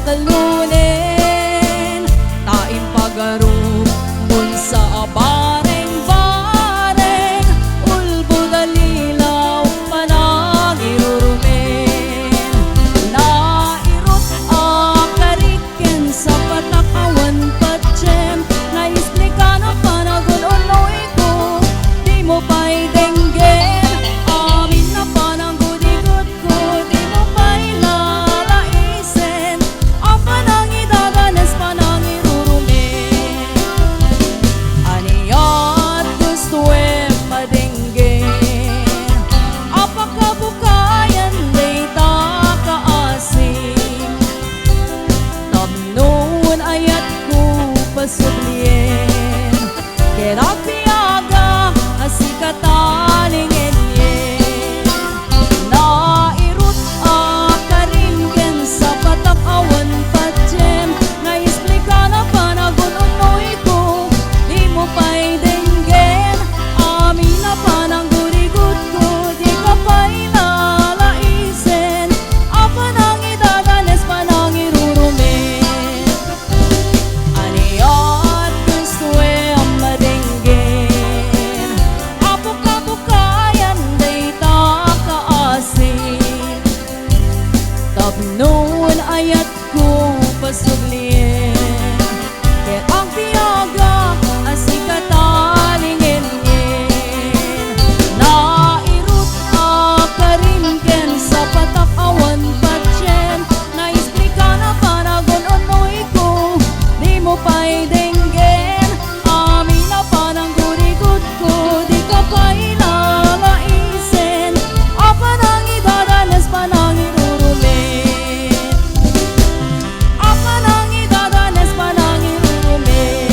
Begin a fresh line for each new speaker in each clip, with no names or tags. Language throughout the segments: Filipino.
talunin, taim pagaru sa bareng-bareng, ulbo dalilaw manang irurumin. Nairot akariken sa patakawan patjem, naisplika na panagununoy ko, di mo pa'y denggen. Amin na pananggudigot ko, di mo pa'y lalaisen, ang panang idaganas panang irurumin. Aniyat gusto madenggen, apakabukayan day takaasim, tamnon ayat ko pasublien, kerak piaga asikataling yen. Nairut akarimken sa patakawan patjem, naisplika na panagununoy ko, di mo pa'y denggen. Amin na pananggurigot ko, di ka pa'y lalaisen, ang panang idaganes panang irurumin. Aniyat gusto madenggen, apok-apokayan day takaasin, tapnon ayat ko pasuglien, kaya ang piyaga asikataling yen. Nairut akarimken sa patakawan patjem, naisplika na panagununoy ko, di mo pa'y denggen. Amin na pananggurigot ko, di ka pa'y lalaisen, ang panang idadanas panang irurumin, ang panang idadanas panang irurumin.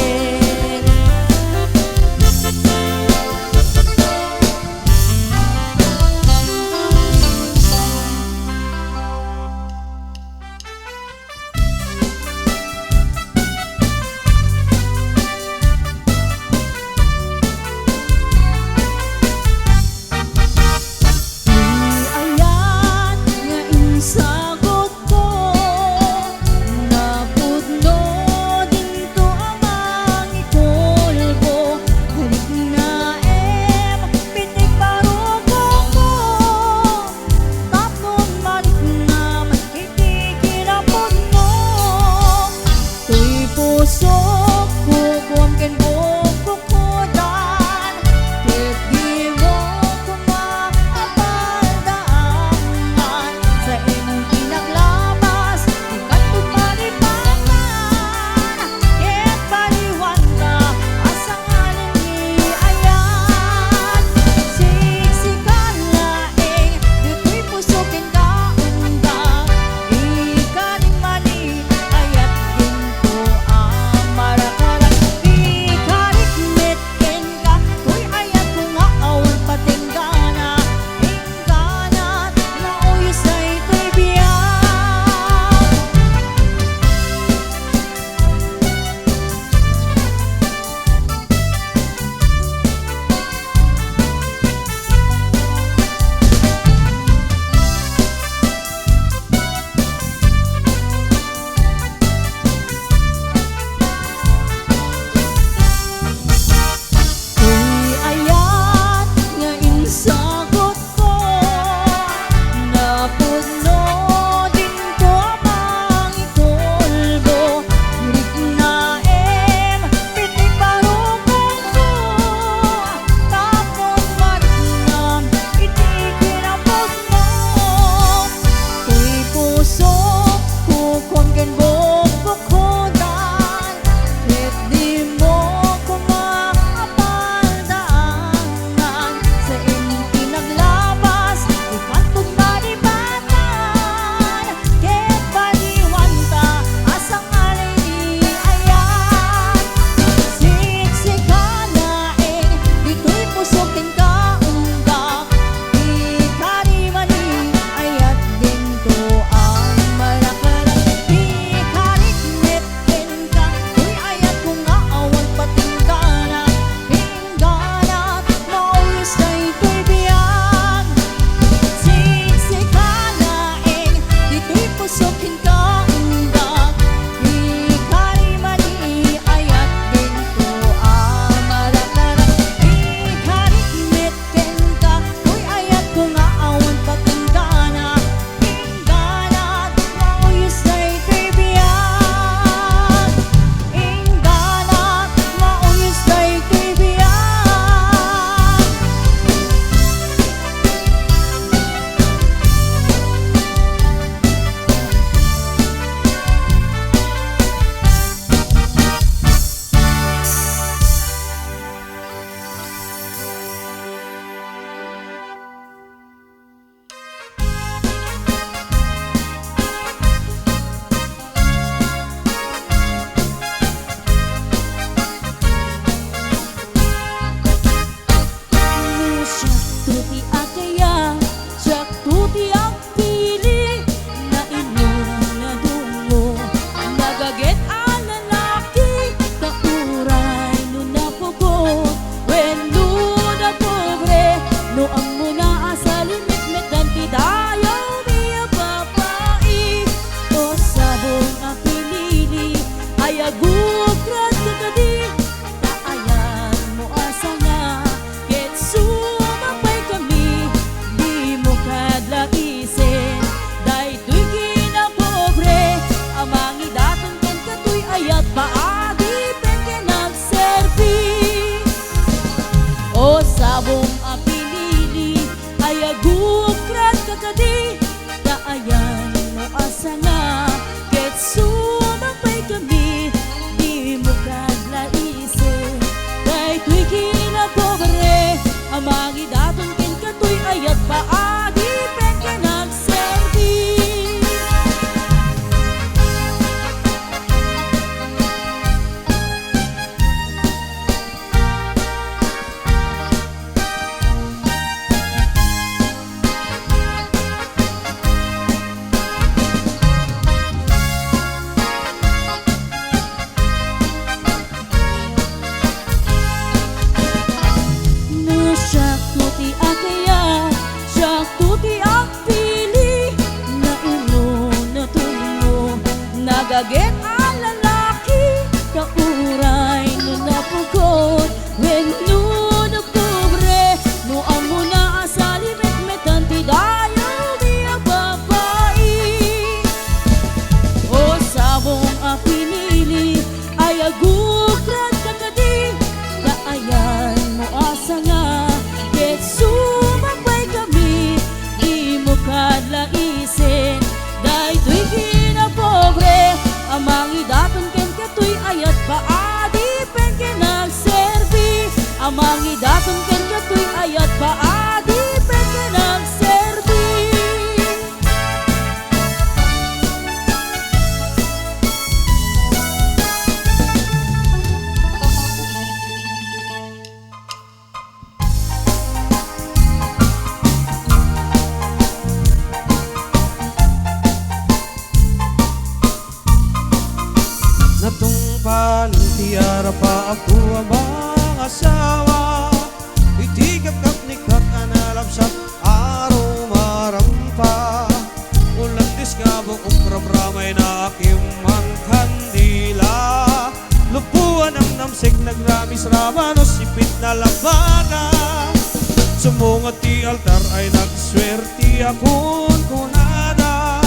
Ayan nga insagot ko, napudno dinto amang ikulbo, kulit nga pitik parugong ko, tapnon maliknam iti kinapudno, tuy pusok ko kumken bukukudan, ket di mo kumapapaldaangan, sa imong pinaglabas ikat pagpalipangan, ket baliwan ka asang alin ni ayan. Siksikan laeng dito'y pusokin ka undang, ikaning mali ayat ginto ang marakaran, ikarit metken ka to'y ayat ko nga awan patinggana, ingganat na uyos ay to'y biyang. Tuy ayat nga insagot ko, napudno dinto amang ikulbo, kulit nga pitik parugong ko, tapon maliknam iti kinapudno, tuy pusok ko kumken bukukudan, ket di mo kumapapaldaangan, sa imong pinaglabas ikat pagpalipangan, ket baliwan ka asang alin ni ayan. Siksikan laeng dito'y pusokin ka undang, ikari mali ayat ginto ang marakaran, ikarit metken ka to'y ayat ko nga awan patinggana, ingganat na uyos ay to'y biyang. Siksikan laeng dito'y pusokin ka undang, Nagagit ang lalaki, kauray no napugod. When no pobre, no ang muna sa limit-metan, tidayo diya babae. O sabong a pinili, ay agugran kakadi, daayan mo asa nga, ket sumabay kami, di mo kadlaisin, day to'y kinapobre, amang idaton ken kato'y ayat paadi pen ken nagserbi, amang idaton ken kato'y ayat paadi pen ken nagserbi.
Natungpan tiara pa ako ang mga asawa, itigap-kap ni kap analapsat araw marampa, ulang diskabo kung prabramay na aking man kandila, lupuan ang namsik nagramis rama no sipit na labana, sumungat ti altar ay nagswerti akong kunada,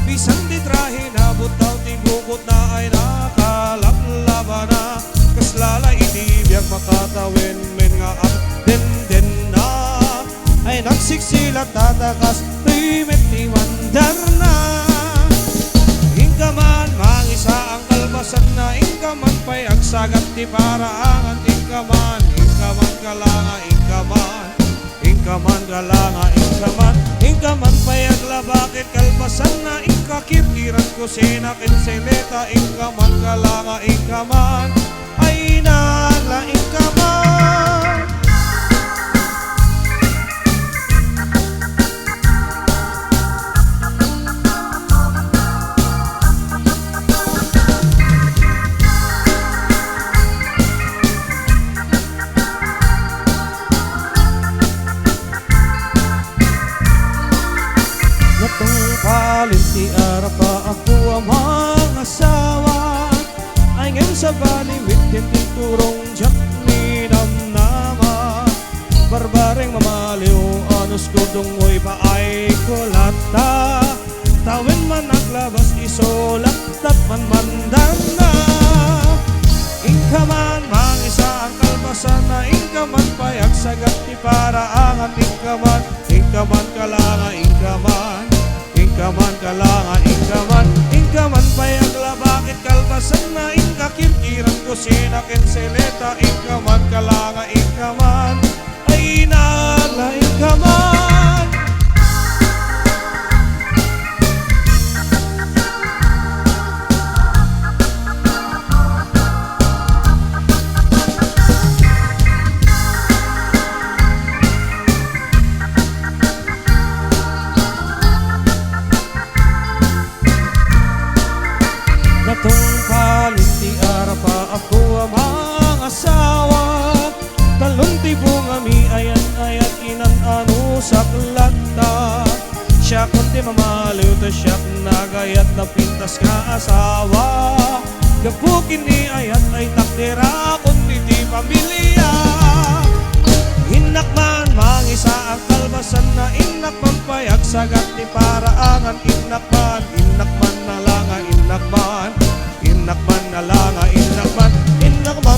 bisan di trahe na butaw ti bukot na ay nakalablabana, kaslala itibiyag makatawin men nga at den na, ay nagsiksila tatakas rimit ti mandar na. Ingkaman mangisa ang kalbasan na, ingkaman pa'y agsagat ti paraangan, ingkaman kalanga, ingkaman kalanga, ingkaman pa'y aglabakit kalbasan na, ingkakirkiran ko sinakin seleta, ingkaman kalanga, ingkaman ay nagla, ingkaman. Natungpalin ti ara pa ako ang mga asawa, ay ngayon sa balimit din ti turong jak ni namnama, barbareng mamaliw anos ko dungoy pa ay kulata, tawin man naglabas isolat tat man mandan na, ingkaman mangisa ang kalbasan na, ingkaman payag sagat ti paraangan, ingkaman kalanga, ingkaman kalanga, ingkaman payag labakit kalbasan na, ingkakirkiran ko sinakin seleta, ingkaman kalanga, ingkaman ay nagla, ingkaman. Natungpalin ti ara pa ako ang mga asawa, talon ti bungami ayan inanano sa klata, siya kunti mamaliw ta siya nagayat na pintas ka asawa, gapukin ni ayat ay takdera kunti ti pamilya, hinakman mangisa ang kalbasan na, inakman payag sagat ti paraangan, inakman na langa, inakman na langa, inakman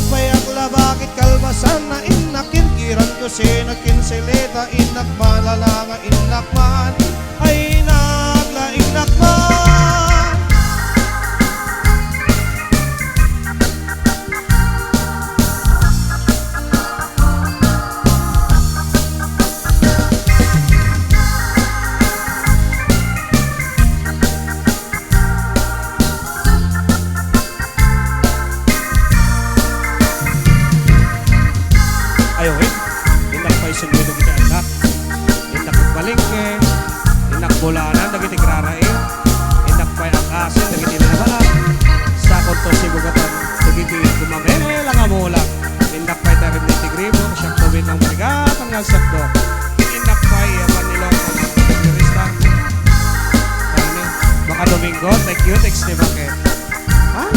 payag labakit kalbasan na, inakirkiran ko sinakin seleta, inakman la langa, inakman ay nagla, inakman. Ayaw inak pa'y sunod kita anak, inak paling Miss ni Bakit. Ay!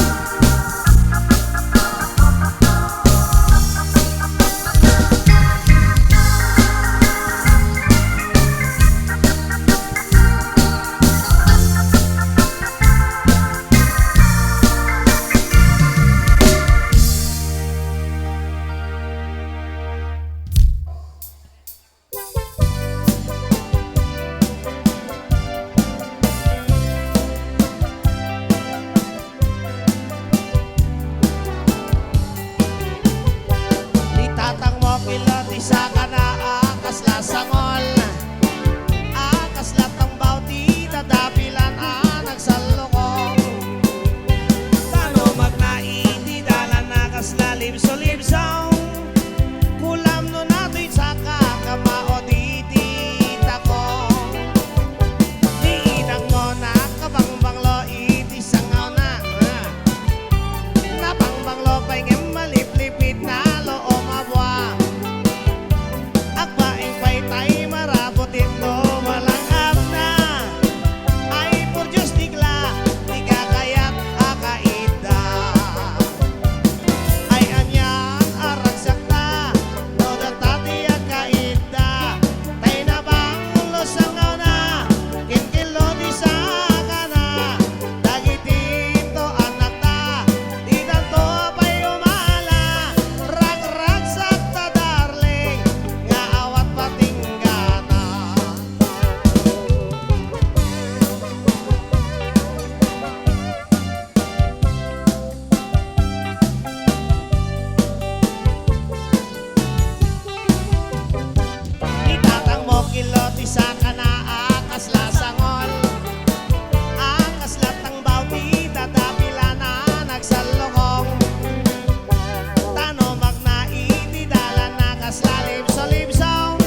Itatang mo kilot isa ka na akas lasangol akas latang bawti dadapilan nagsalukong tano magnaiti dalan nakas na libso-libsong kulam no nato'y saka kamao ditita ko diinang mo na kabangbanglo iti sangaw na nabangbanglo pa'y ngem maliplipit na loo mabwa agbaing pa'y tay marabutin no malangap na ay por Diyos digla di kakayat akaida ay anyan aragsak na no datati akaida tay nabang losangaw na kinkilo di saka na dagitito anak ta di tanto pa'y umala rag-rag sakta darling nga awat patinggana itatang mo kilot isa ka na akas lasangol akas latang bawti dadapilan nagsalukong tano magnaiti dalan nakas lalibso-libsong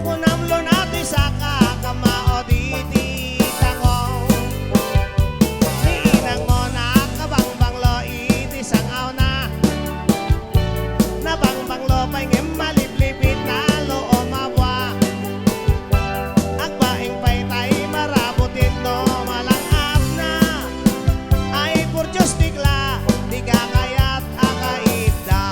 kunamlo natin sa kakamao ditita ko niinang mo na kabangbanglo iti sangaw na nabangbanglo pa'y ngem maliplipit na loo mabwa agbaing pa'y tay marabutin no malangap na ay por Diyos digla di kakayat akaida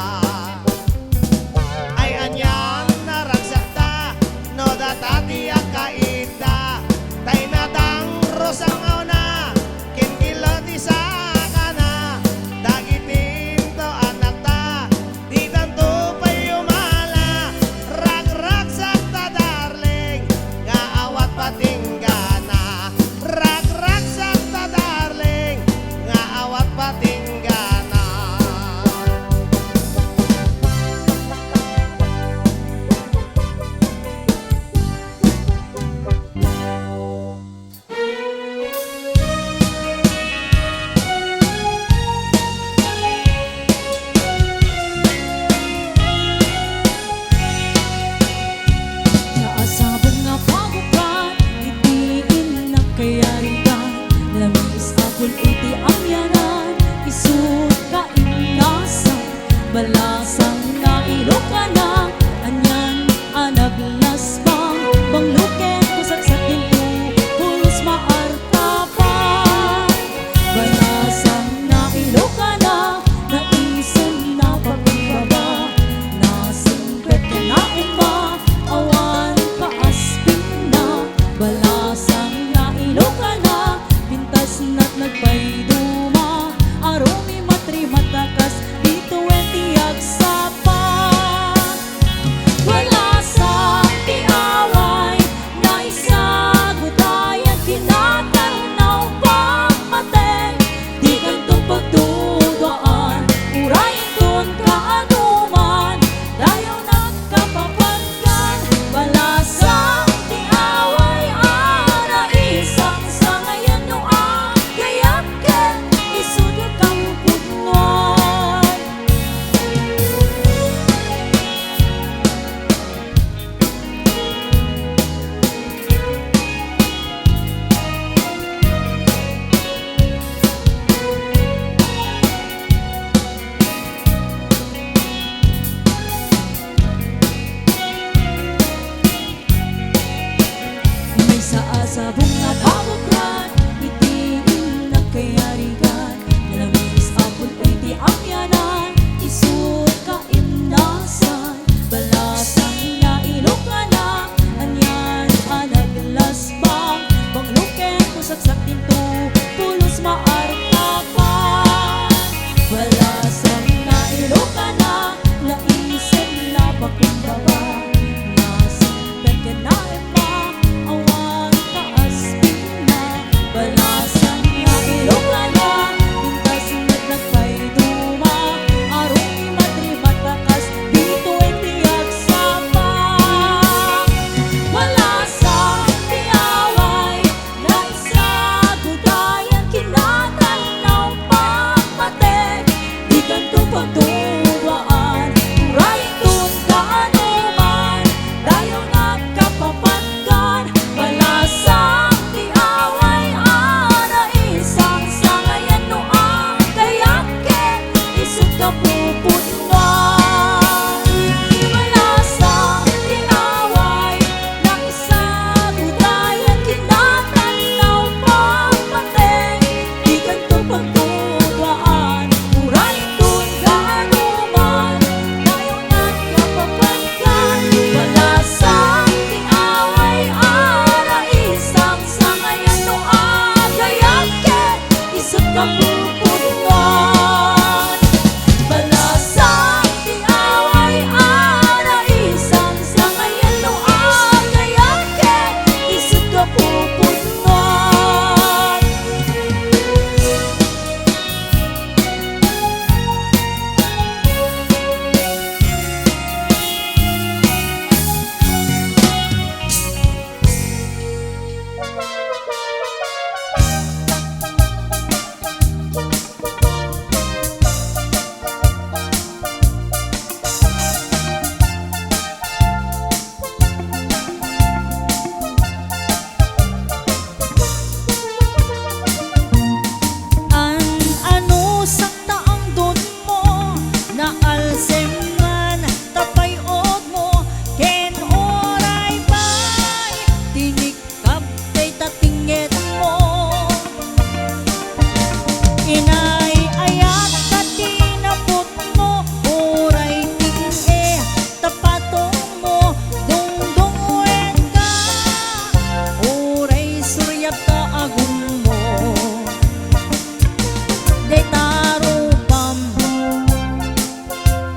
ay anyan naragsakta no datati akaida tay nadang rosangaw na kinkilot isa ka na dagitin to anak ta di tanto pa'y umala rag-rag sakta darling nga awat patinggana rag-rag sakta darling nga awat patinggana
Naasabong nga pagukan, itiin na kayarigan. Lamis akul iti amyanan, isut ka inasan. Balasang na iluka na, anyan anaglas bang. Bangluken ko saksakin ko, pulos maarta pa. Balasang na iluka na, naisin na pagkaba. Nasimpet ka na uma, awan paaspin na. Balasang na iluka na, pintas na't nagpayduma. Arumi matri matakas, dito tiag sapa. Balasang tiaway, na isagutayan tinatarnaw pagmateng. Di kantong pagdudaan, urayin ton kaanuman. Dayaw nagkapapagkan, balasang tiaway, ara isang sangayan no agayakken. Isudyo kang kapupunuan. Balasang di away ana isang sangayan no agayan ken isip kapupunuan. Ano sakta ang dun mo na alsem man tapayod mo ken oray bay tinikap kay tatinget mo inay ayat katinapot mo oray ting tapatong mo dungdungwen ka oray suryap ka agum mo. Day tarupam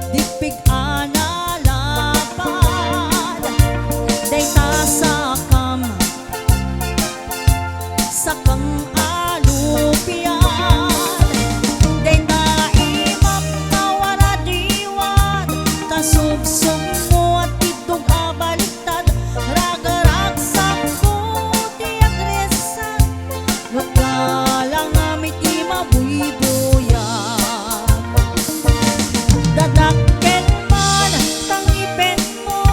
dipig analapad day tasakam sakang alupian day taimam na waradiwan tasubsong mo at itong abaliktad ragaragsak ko di agresan naglalang amit di mabuibuyan dadakken man tangipen mo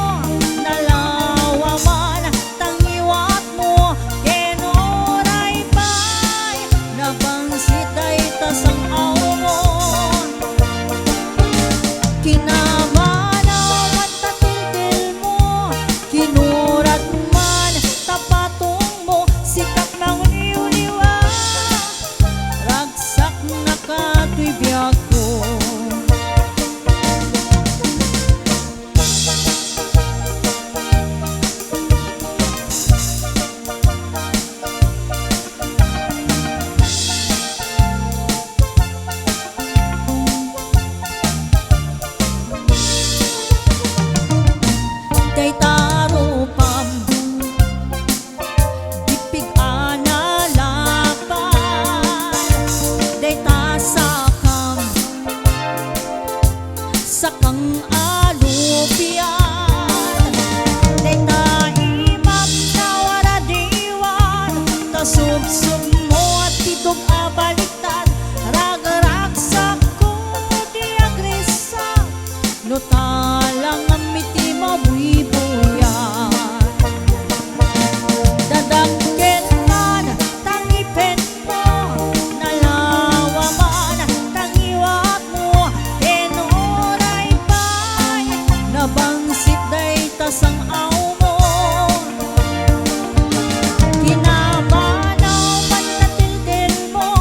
nalawa man tangiwat mo ken oray bay nabangsit day tasang awon kinamanaw at tatiltil mo kinurat man tapatong mo sikat ng liwliwa ragsak na kato'y biyag ko. Day tarupam dipig analapan day tasakam sakang alupian day taimam na waradiwan tasubsub mo at itog abaliktad ragaragsak ko di agresak no talang amiti mabuibuyan dadakken man tangipen mo nalawa man tangiwat mo ken oray bay nabangsit day tasang awon kinamanaw man tatiltil mo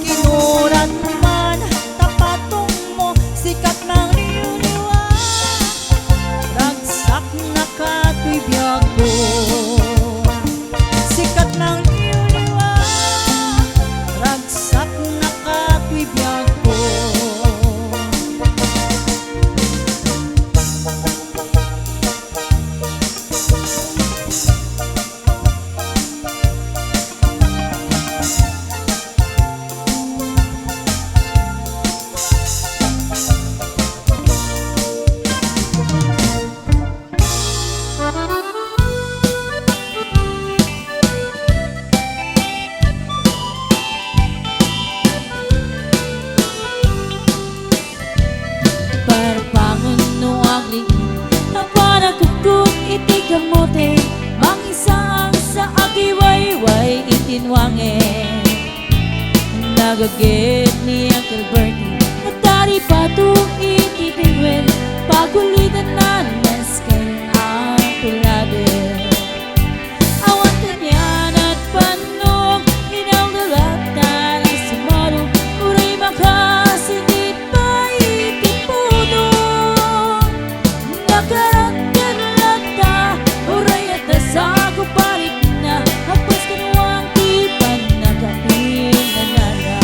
kinurat man tapatong mo sikat ng liwliwa ragsak na kato'y biyag ko sikat ng liwliwa ragsak na kato'y biyag ko. Parpangon no agli para kukuk iti kamote mangisang sa akiwayway itinwange nagagit ni Uncle Bertie natari pato iti tingwel pagulitan na nasken ang tulade awan kanyan at panog inaw galatan sa maro uray makasinit pa iti puno nakarakter lata uray at nasago parik na hapos kanuang tipan nagapin na nana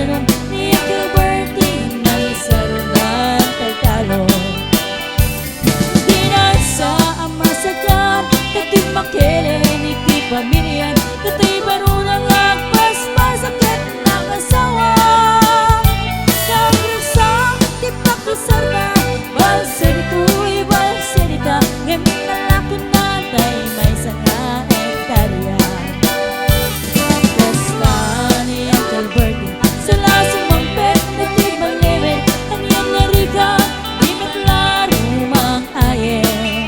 nun ni Uncle Bertie may sarunan tagtalo. Di na sa amasakan katid makilin iti pamilyan katay barunang agpas masakit ng asawa. Nagrusak di pakisar na balsa dito'y balsa dita ngayon na lakon natay may sanga hektarya. Basta ni Uncle Bertie sala sumampet na di maglewin kanyan nga rika di maklaro mang ayen.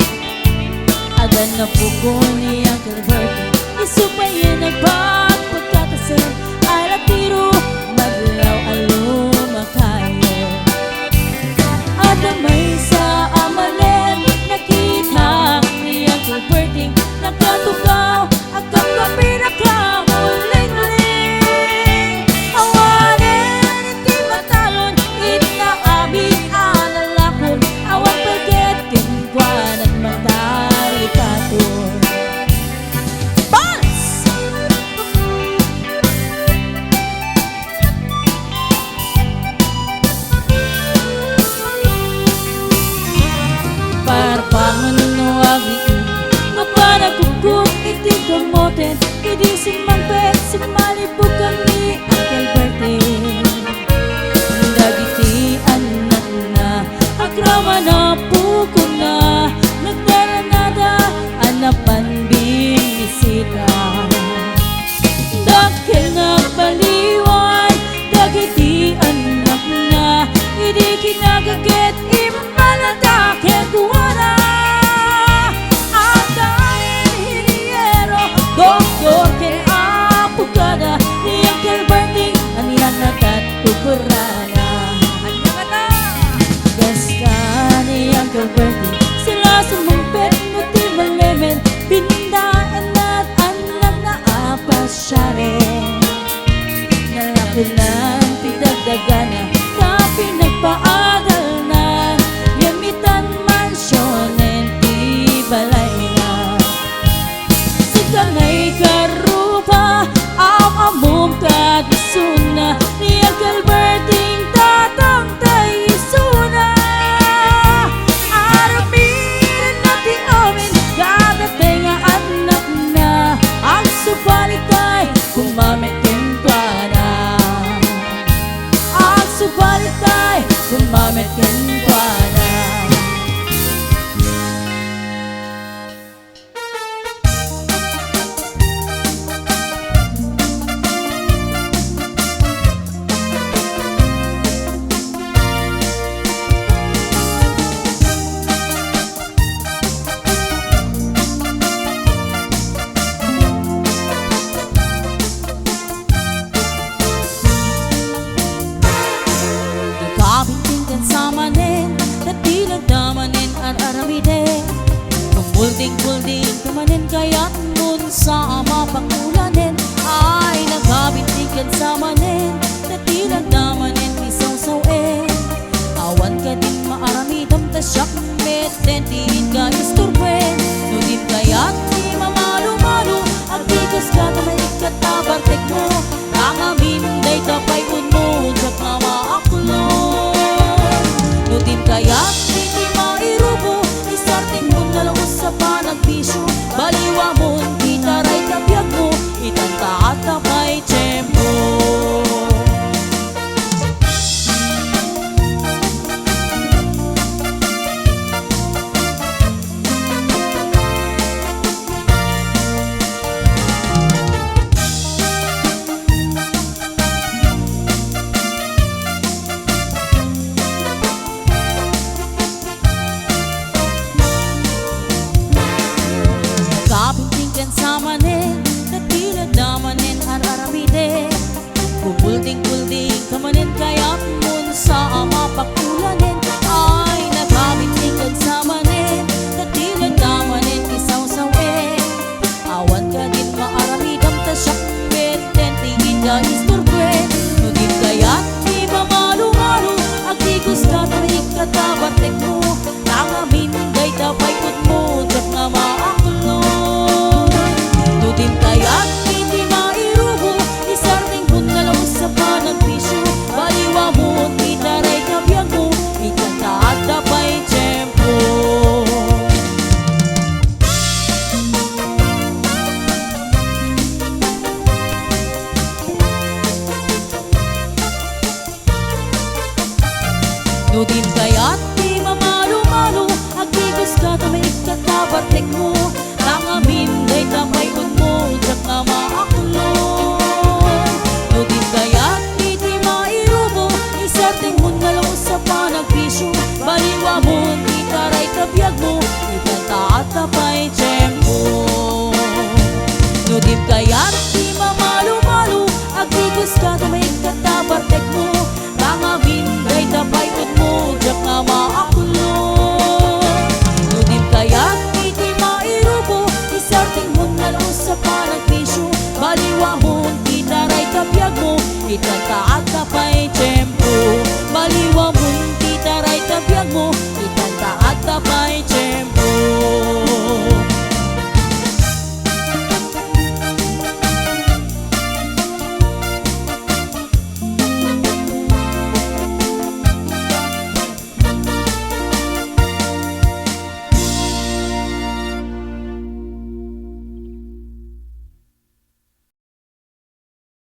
Adan na puko ni Uncle Bertie isupayin nagpagpagkatasan ay latiro maglaw alumakayo. At may sa amanen nakita ni Uncle Bertie nagkatugaw at ang pinakahuling-huling. Awanin iti matalon inaabing alalakon awan baget kinkwan at matari katon. Boss! Parpangan no agiti mapanagkukuk iti kamoten idi simampet simalibukan ni Uncle Bertie. Dagiti anak na agrama na puko na nagdaranada anapan binisita. Dakil na baliwan dagiti anak na idi kinagaget imalata keguana. Ang dahil hiniyero doktor ken apukada ni Uncle Bertie anihan natat pukurana. Basta ni Uncle Bertie sila sumumpet muti malemen pindaan at anak na apasyare. Nalakunan pidagdagana na pinagpaagal na yamitan mansyon and balay na. Sikangay karupa ang among kadisuna ni Uncle Bertie tatang tayo isuna. Aramin natin amin gadatay nga anak na ang subalitay kumamitin pa na. Ang subalitay kumamitin pa na. Nagkabitin sa manen dati nagdamanen at aramide. Kumulding-kulding tumanen kaya't mun sa mapakulanen. Ay nagkabitin sa manen dati nagdamanen isaw-sawen. Awan ka din maaramidam tasyak meten din ka isturben. Nudim kaya't di mamalo-malo ang tigas ka na may katabartek mo. Nangaminday tapay unmo tsak na maaklon. Nudim kaya't di mairubo isarting mo na lang sa panagbisyo. Baliwa mo, gitaray kabiyag mo No din kaya't di mamalo-malo agigos ka ta may katabatek mo Nang amin day tapay mo Diyak nga maaklon No din kaya't di mairubo Isarting mo na lang sa panagpisyo Baliwa mo di taray tabiyag mo Ikanta at tapay tiyempo No din kaya't di mamalo-malo agigos ka ta may katabatek mo Nang amin day tapay mo Diyak nga maaklon No din kaya't di mairubo Isarting mo na lang sa panagpisyo Baliwa mo di taray tabiyag mo Ikanta at tapay tiyempo